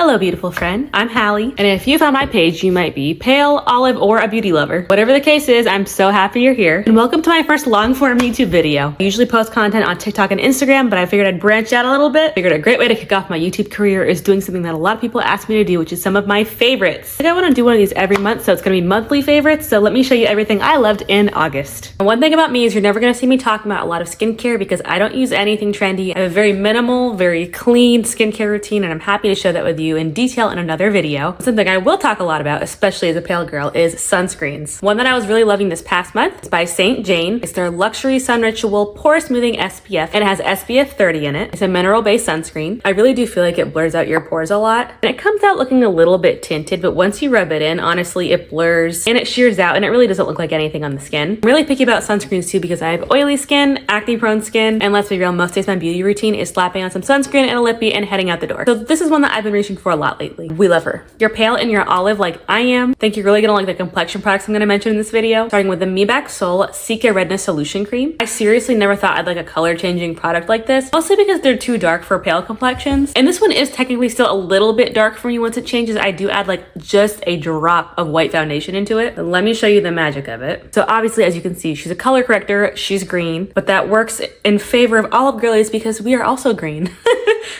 Hello beautiful friend, I'm Hallie, and if you found my page, you might be pale, olive, or a beauty lover. Whatever the case is, I'm so happy you're here, and welcome to my first long-form YouTube video. I usually post content on TikTok and Instagram, but I figured I'd branch out a little bit. Figured a great way to kick off my YouTube career is doing something that a lot of people ask me to do, which is some of my favorites. I think I want to do one of these every month, so it's going to be monthly favorites, so let me show you everything I loved in August. And one thing about me is you're never going to see me talking about a lot of skincare because I don't use anything trendy. I have a very minimal, very clean skincare routine, and I'm happy to share that with you in detail in another video. Something I will talk a lot about, especially as a pale girl, is sunscreens. One that I was really loving this past month is by St. Jane. It's their Luxury Sun Ritual Pore Smoothing SPF, and it has SPF 30 in it. It's a mineral-based sunscreen. I really do feel like it blurs out your pores a lot, and it comes out looking a little bit tinted, but once you rub it in, honestly, it blurs and it shears out, and it really doesn't look like anything on the skin. I'm really picky about sunscreens too because I have oily skin, acne-prone skin, and let's be real, most days my beauty routine is slapping on some sunscreen and a lippie and heading out the door. So this is one that I've been reaching for a lot lately. We love her. You're pale and you're olive like I am. I think you're really gonna like the complexion products I'm gonna mention in this video, starting with the meebak Soul Cica Redness Solution Cream. I seriously never thought I'd like a color changing product like this, mostly because they're too dark for pale complexions. And this one is technically still a little bit dark for me once it changes. I do add like just a drop of white foundation into it. But let me show you the magic of it. So obviously, as you can see, she's a color corrector, she's green, but that works in favor of olive girlies because we are also green.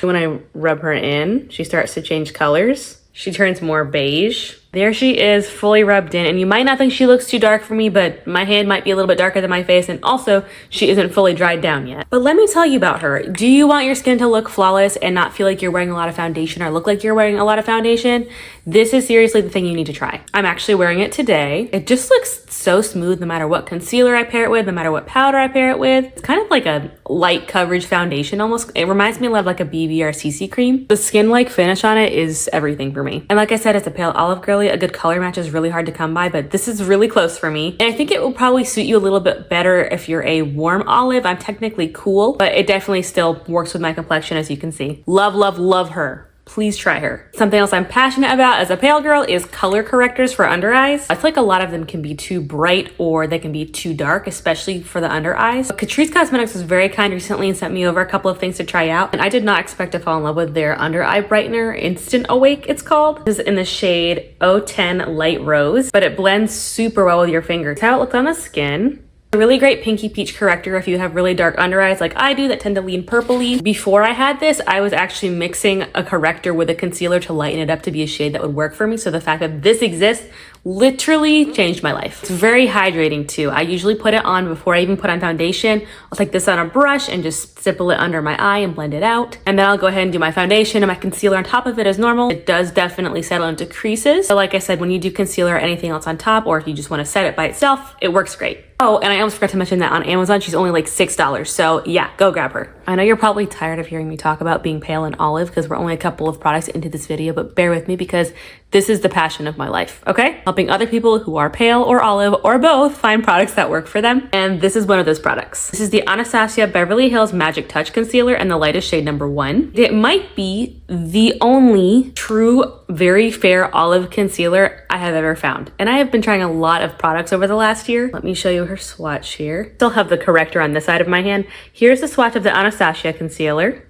When I rub her in, she starts to change colors. She turns more beige. There she is, fully rubbed in, and you might not think she looks too dark for me, but my hand might be a little bit darker than my face, and also she isn't fully dried down yet. But let me tell you about her. Do you want your skin to look flawless and not feel like you're wearing a lot of foundation or look like you're wearing a lot of foundation? This is seriously the thing you need to try. I'm actually wearing it today. It just looks so smooth no matter what concealer I pair it with, no matter what powder I pair it with. It's kind of like a light coverage foundation almost. It reminds me a lot of like a BB or a CC cream. The skin-like finish on it is everything for me. And like I said, as a pale olive girly, a good color match is really hard to come by, but this is really close for me. And I think it will probably suit you a little bit better if you're a warm olive. I'm technically cool, but it definitely still works with my complexion, as you can see. Love, love, love her. Please try her. Something else I'm passionate about as a pale girl is color correctors for under eyes. I feel like a lot of them can be too bright or they can be too dark, especially for the under eyes. But Catrice Cosmetics was very kind recently and sent me over a couple of things to try out. And I did not expect to fall in love with their under eye brightener, Instant Awake it's called. This is in the shade 010 Light Rose, but it blends super well with your fingers. That's how it looks on the skin. A really great pinky peach corrector if you have really dark under eyes like I do that tend to lean purpley. Before I had this, I was actually mixing a corrector with a concealer to lighten it up to be a shade that would work for me. So the fact that this exists literally changed my life. It's very hydrating too. I usually put it on before I even put on foundation. I'll take this on a brush and just stipple it under my eye and blend it out. And then I'll go ahead and do my foundation and my concealer on top of it as normal. It does definitely settle into creases. So like I said, when you do concealer or anything else on top, or if you just want to set it by itself, it works great. Oh, and I almost forgot to mention that on Amazon, she's only like $6. So yeah, go grab her. I know you're probably tired of hearing me talk about being pale and olive because we're only a couple of products into this video, but bear with me because this is the passion of my life, okay? Helping other people who are pale or olive or both find products that work for them. And this is one of those products. This is the Anastasia Beverly Hills Magic Touch Concealer in the lightest shade number 1. It might be the only true, very fair olive concealer I have ever found. And I have been trying a lot of products over the last year. Let me show you her swatch here. Still have the corrector on this side of my hand. Here's the swatch of the Anastasia concealer.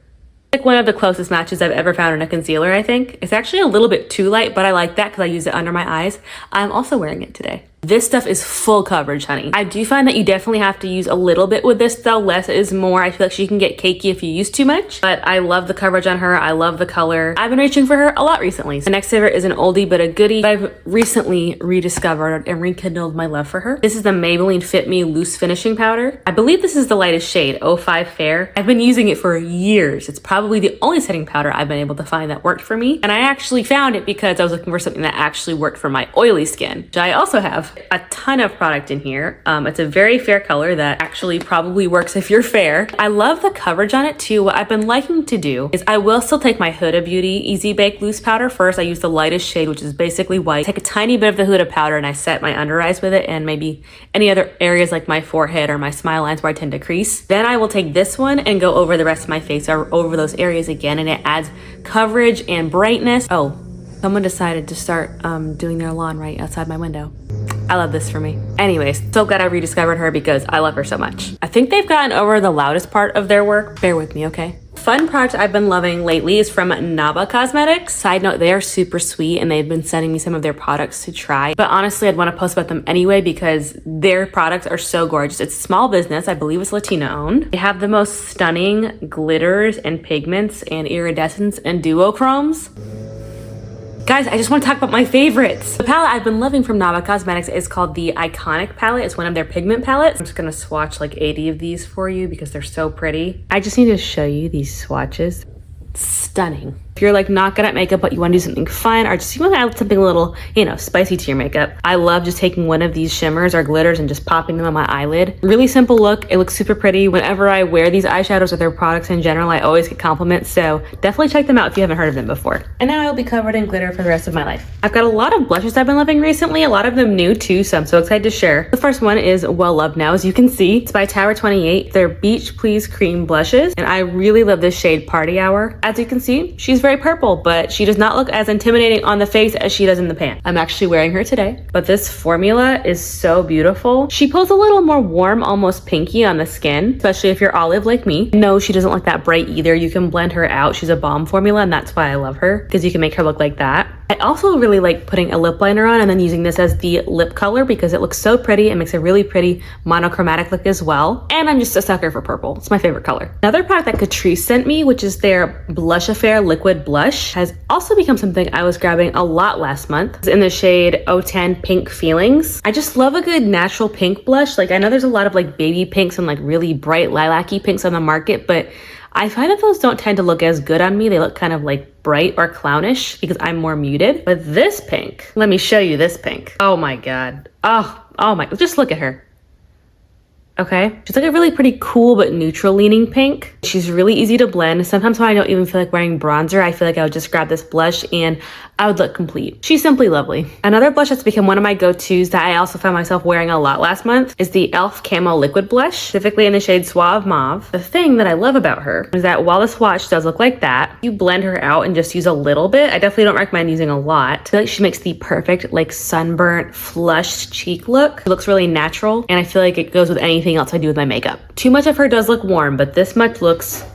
Like one of the closest matches I've ever found in a concealer, I think. It's actually a little bit too light, but I like that because I use it under my eyes. I'm also wearing it today. This stuff is full coverage, honey. I do find that you definitely have to use a little bit with this though. Less is more. I feel like she can get cakey if you use too much, but I love the coverage on her. I love the color. I've been reaching for her a lot recently. The next favorite is an oldie but a goodie. I've recently rediscovered and rekindled my love for her. This is the Maybelline Fit Me Loose Finishing Powder. I believe this is the lightest shade, 05 Fair. I've been using it for years. It's probably the only setting powder I've been able to find that worked for me. And I actually found it because I was looking for something that actually worked for my oily skin, which I also have a ton of product in here. It's a very fair color that actually probably works if you're fair. I love the coverage on it too. What I've been liking to do is I will still take my Huda Beauty Easy Bake Loose Powder first. I use the lightest shade, which is basically white. Take a tiny bit of the Huda powder and I set my under eyes with it and maybe any other areas like my forehead or my smile lines where I tend to crease. Then I will take this one and go over the rest of my face or over those areas again, and it adds coverage and brightness. Oh, someone decided to start doing their lawn right outside my window. I love this for me. Anyways, so glad I rediscovered her because I love her so much. I think they've gotten over the loudest part of their work. Bear with me, okay? Fun product I've been loving lately is from Naba Cosmetics. Side note, they are super sweet and they've been sending me some of their products to try. But honestly, I'd want to post about them anyway because their products are so gorgeous. It's a small business. I believe it's Latina owned. They have the most stunning glitters and pigments and iridescence and duochromes. Guys, I just want to talk about my favorites. The palette I've been loving from Naba Cosmetics is called the Iconic palette. It's one of their pigment palettes. I'm just going to swatch like 80 of these for you because they're so pretty. I just need to show you these swatches. Stunning. If you're like not good at makeup but you want to do something fun or just you want to add something a little, you know, spicy to your makeup, I love just taking one of these shimmers or glitters and just popping them on my eyelid. Really simple look. It looks super pretty. Whenever I wear these eyeshadows or their products in general, I always get compliments, so definitely check them out if you haven't heard of them before. And now I'll be covered in glitter for the rest of my life. I've got a lot of blushes I've been loving recently, a lot of them new too, so I'm so excited to share. The first one is Well Loved Now, as you can see. It's by Tower 28. They're Beach Please Cream blushes, and I really love this shade Party Hour. As you can see, she's very purple, but she does not look as intimidating on the face as she does in the pan. I'm actually wearing her today, but this formula is so beautiful. She pulls a little more warm, almost pinky on the skin, especially if you're olive like me. No, she doesn't look that bright either. You can blend her out. She's a balm formula, and that's why I love her, because you can make her look like that. I also really like putting a lip liner on and then using this as the lip color because it looks so pretty. It makes a really pretty monochromatic look as well. And I'm just a sucker for purple. It's my favorite color. Another product that Catrice sent me, which is their Blush Affair Liquid Blush, has also become something I was grabbing a lot last month. It's in the shade 010 Pink Feelings. I just love a good natural pink blush. Like I know there's a lot of like baby pinks and like really bright lilac-y pinks on the market, but I find that those don't tend to look as good on me. They look kind of like bright or clownish because I'm more muted. But this pink, let me show you this pink. Oh my God. Oh my, just look at her. Okay, she's like a really pretty cool but neutral leaning pink. She's really easy to blend. Sometimes when I don't even feel like wearing bronzer, I feel like I would just grab this blush and I would look complete. She's simply lovely. Another blush that's become one of my go-tos that I also found myself wearing a lot last month is the e.l.f. Camo Liquid Blush, specifically in the shade Suave Mauve. The thing that I love about her is that while the swatch does look like that, you blend her out and just use a little bit. I definitely don't recommend using a lot. I feel like she makes the perfect like sunburnt, flushed cheek look. It looks really natural and I feel like it goes with anything else I do with my makeup. Too much of her does look warm, but this much looks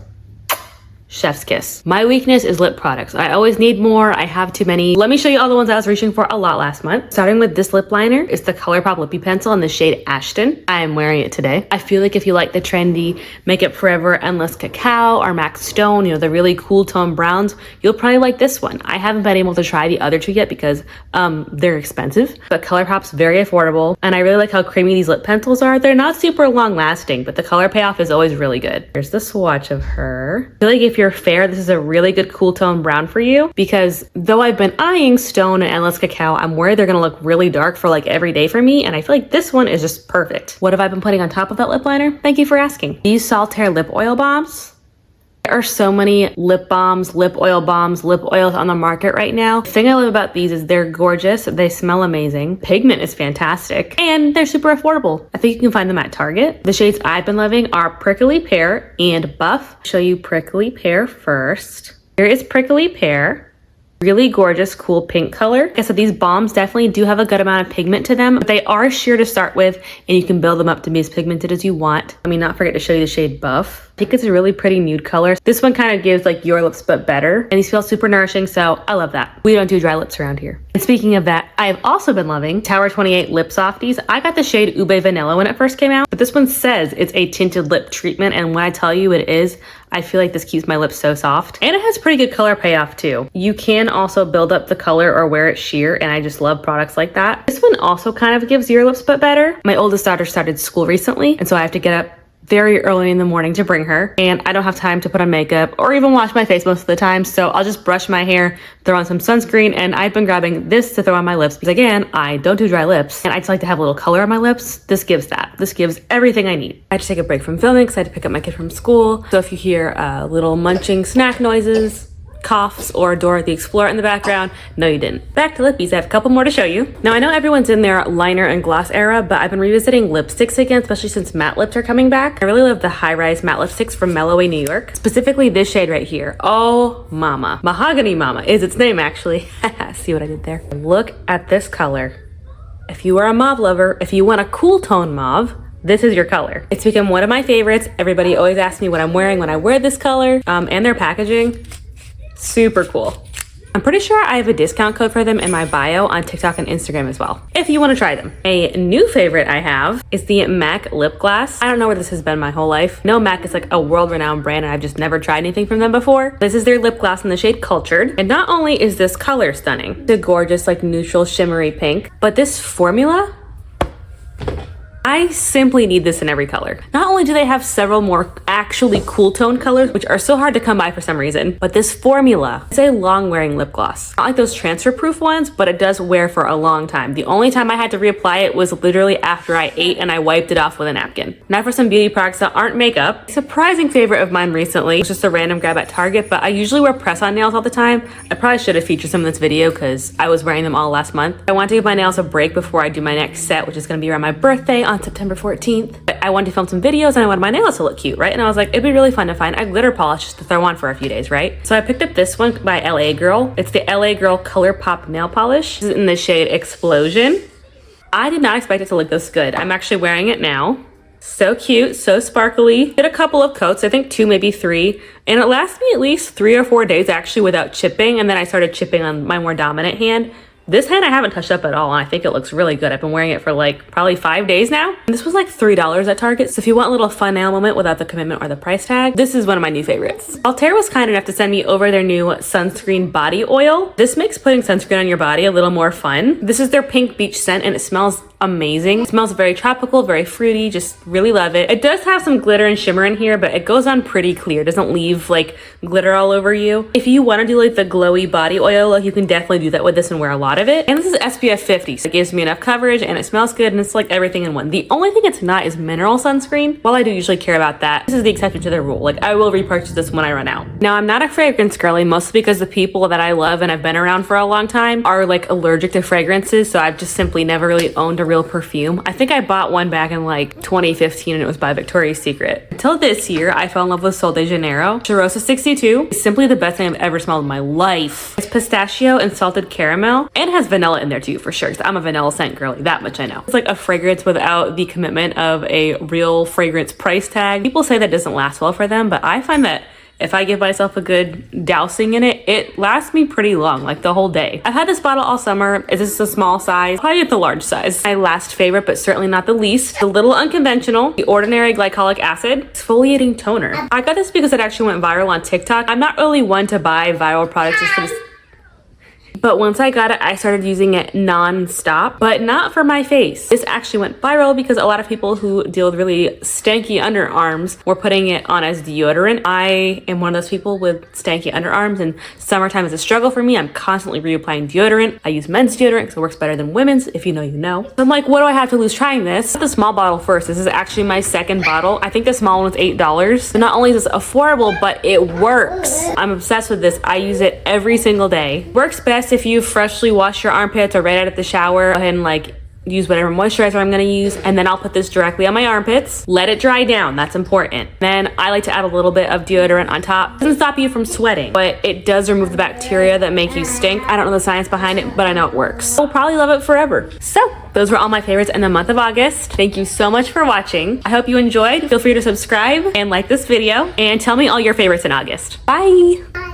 chef's kiss. My weakness is lip products. I always need more. I have too many. Let me show you all the ones I was reaching for a lot last month. Starting with this lip liner. It's the ColourPop Lippie Pencil in the shade Ashton. I am wearing it today. I feel like if you like the trendy Makeup Forever Endless Cacao or Max Stone, you know, the really cool tone browns, you'll probably like this one. I haven't been able to try the other two yet because they're expensive, but ColourPop's very affordable. And I really like how creamy these lip pencils are. They're not super long lasting, but the color payoff is always really good. Here's the swatch of her. I feel like if you're fair, this is a really good cool tone brown for you because though I've been eyeing Stone and Endless Cacao, I'm worried they're gonna look really dark for like every day for me, and I feel like this one is just perfect. What have I been putting on top of that lip liner? Thank you for asking. These Saltair lip oil balms. There are so many lip balms, lip oils on the market right now. The thing I love about these is they're gorgeous, they smell amazing, pigment is fantastic, and they're super affordable. I think you can find them at Target. The shades I've been loving are Prickly Pear and Buff. I'll show you Prickly Pear first. Here is Prickly Pear. Really gorgeous, cool pink color. Like I said, these balms definitely do have a good amount of pigment to them, but they are sheer to start with, and you can build them up to be as pigmented as you want. Let me not forget to show you the shade Buff. I think it's a really pretty nude color. This one kind of gives like your lips but better, and these feel super nourishing, so I love that. We don't do dry lips around here. And speaking of that, I've also been loving Tower 28 Lipsofties. I got the shade Ube Vanilla when it first came out, but this one says it's a tinted lip treatment, and when I tell you it is, I feel like this keeps my lips so soft. And it has pretty good color payoff too. You can also build up the color or wear it sheer, and I just love products like that. This one also kind of gives your lips but better. My oldest daughter started school recently, and so I have to get up very early in the morning to bring her, and I don't have time to put on makeup or even wash my face most of the time, so I'll just brush my hair, throw on some sunscreen, and I've been grabbing this to throw on my lips because again, I don't do dry lips and I just like to have a little color on my lips. This gives that. This gives everything I need. I had to take a break from filming because I had to pick up my kid from school, so if you hear little munching snack noises, coughs, or Dora the Explorer in the background, no you didn't. Back to lippies, I have a couple more to show you. Now I know everyone's in their liner and gloss era, but I've been revisiting lipsticks again, especially since matte lips are coming back. I really love the high rise matte lipsticks from MELOWAY New York, specifically this shade right here. Oh mama, Mahogany Mama is its name actually. See what I did there? Look at this color. If you are a mauve lover, if you want a cool tone mauve, this is your color. It's become one of my favorites. Everybody always asks me what I'm wearing when I wear this color, and their packaging, super cool. I'm pretty sure I have a discount code for them in my bio on TikTok and Instagram as well, if you want to try them. A new favorite I have is the MAC lip gloss. I don't know where this has been my whole life. No, MAC is like a world-renowned brand and I've just never tried anything from them before. This is their lip gloss in the shade Cultured. And not only is this color stunning, it's a gorgeous like neutral shimmery pink, but this formula, I simply need this in every color. Not only do they have several more actually cool tone colors, which are so hard to come by for some reason, but this formula is a long wearing lip gloss. Not like those transfer proof ones, but it does wear for a long time. The only time I had to reapply it was literally after I ate and I wiped it off with a napkin. Now for some beauty products that aren't makeup. A surprising favorite of mine recently was just a random grab at Target, but I usually wear press-on nails all the time. I probably should have featured some in this video because I was wearing them all last month. I want to give my nails a break before I do my next set, which is gonna be around my birthday on September 14th. But I wanted to film some videos and I wanted my nails to look cute, right? And I was like, it'd be really fun to find a glitter polish just to throw on for a few days, right? So I picked up this one by LA Girl. It's the LA Girl Colourpop nail polish. This is in the shade Explosion. I did not expect it to look this good. I'm actually wearing it now. So cute, so sparkly. Did a couple of coats, I think 2, maybe 3. And it lasted me at least 3 or 4 days actually without chipping. And then I started chipping on my more dominant hand. This hand I haven't touched up at all, and I think it looks really good. I've been wearing it for like probably 5 days now. And this was like $3 at Target, so if you want a little fun nail moment without the commitment or the price tag, this is one of my new favorites. Saltair was kind enough to send me over their new sunscreen body oil. This makes putting sunscreen on your body a little more fun. This is their pink beach scent, and it smells amazing. It smells very tropical, very fruity, just really love it. It does have some glitter and shimmer in here, but it goes on pretty clear. It doesn't leave like glitter all over you. If you want to do like the glowy body oil look, you can definitely do that with this and wear a lot of it. And this is SPF 50, so it gives me enough coverage and it smells good and it's like everything in one. The only thing it's not is mineral sunscreen. While I do usually care about that, this is the exception to the rule. Like I will repurchase this when I run out. Now I'm not a fragrance girly, mostly because the people that I love and I've been around for a long time are like allergic to fragrances, so I've just simply never really owned a real perfume. I think I bought one back in like 2015 and it was by Victoria's Secret. Until this year, I fell in love with Sol de Janeiro. Cheirosa 62 is simply the best thing I've ever smelled in my life. It's pistachio and salted caramel and has vanilla in there too for sure, because I'm a vanilla scent girly, that much I know. It's like a fragrance without the commitment of a real fragrance price tag. People say that doesn't last well for them, but I find that if I give myself a good dousing in it, it lasts me pretty long, like the whole day. I've had this bottle all summer. This is a small size, probably get the large size. My last favorite, but certainly not the least, a little unconventional, the Ordinary Glycolic Acid Exfoliating Toner. I got this because it actually went viral on TikTok. I'm not really one to buy viral products just for this. But once I got it, I started using it non-stop, but not for my face. This actually went viral because a lot of people who deal with really stanky underarms were putting it on as deodorant. I am one of those people with stanky underarms, and summertime is a struggle for me. I'm constantly reapplying deodorant. I use men's deodorant because it works better than women's. If you know, you know. So I'm like, what do I have to lose trying this? The small bottle first. This is actually my second bottle. I think the small one was $8. So not only is this affordable, but it works. I'm obsessed with this. I use it every single day. Works best if you freshly wash your armpits or right out of the shower. Go ahead and like use whatever moisturizer I'm gonna use, and then I'll put this directly on my armpits. Let it dry down, that's important. Then I like to add a little bit of deodorant on top. It doesn't stop you from sweating, but it does remove the bacteria that make you stink. I don't know the science behind it, but I know it works. I'll probably love it forever. So those were all my favorites in the month of August. Thank you so much for watching. I hope you enjoyed. Feel free to subscribe and like this video and tell me all your favorites in August. Bye.